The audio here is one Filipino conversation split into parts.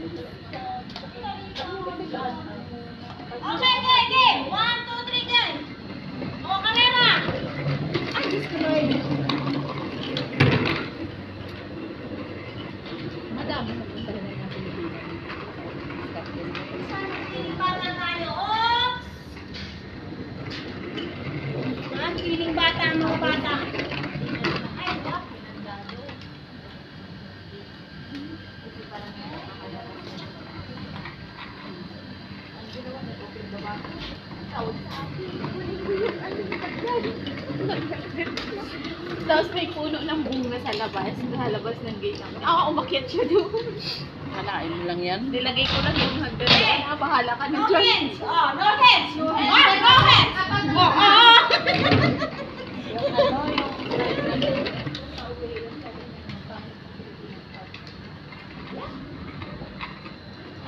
Okay, game! 1, 2, 3, game! O, karera! Ay, Diyos ko, Lord. Madami na punta na ng Pilipinas. Piling bata tayo. Oops! Piling bata, mga bata. Ay, wap. Tapos may puno ng bunga sa labas ng gate namin. Umakyat siya doon. Kalain mo lang yan? Nilagay ko lang yung hagdan. Bahala ka No na dyan. hands! Oh, no hands! No hands! No hands!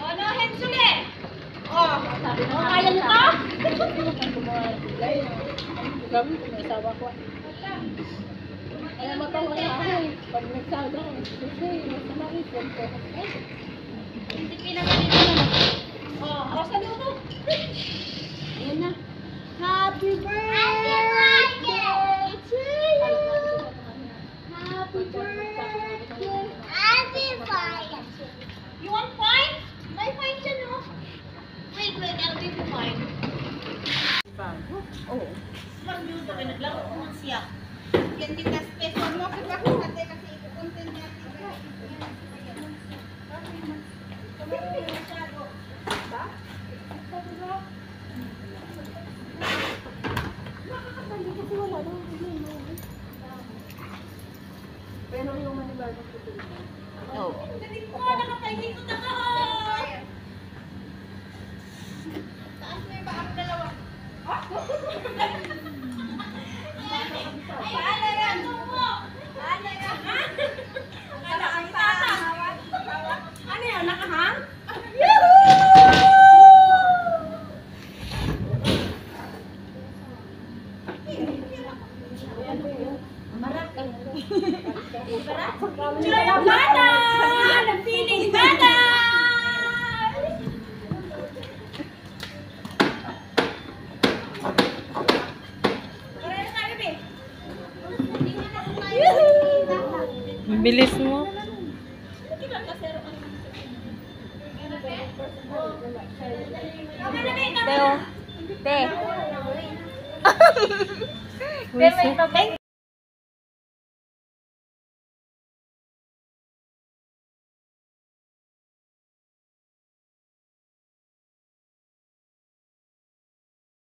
Oh, no hands ulit! Oh, kaya nyo to? Kami, may asawa ko. Kaya matawa na ako eh. Pag nagsawa ako, kasi masama rin ko. Hindi pinagaling naman. Oh, ako sa luto. Ayan na. Happy birthday to you. Happy birthday. Happy fine. You want fine? May fine dyan, no? Wait, I'll give you fine. Oo. Lang yun, pag naglaro ko siya. Yan din na special mo kasi bakit natin kasi ito-content natin. Pero yung manibagong tutuloy. Oo. Galing ko, nakapahikot ako! Taas mo yung baka dalawa. Ay, paano yan? Paano yan? Akala ang tata. Ano yan? Nakahang? Joy bata! Nagpiling bata! Bilis mo. Te. Wiso.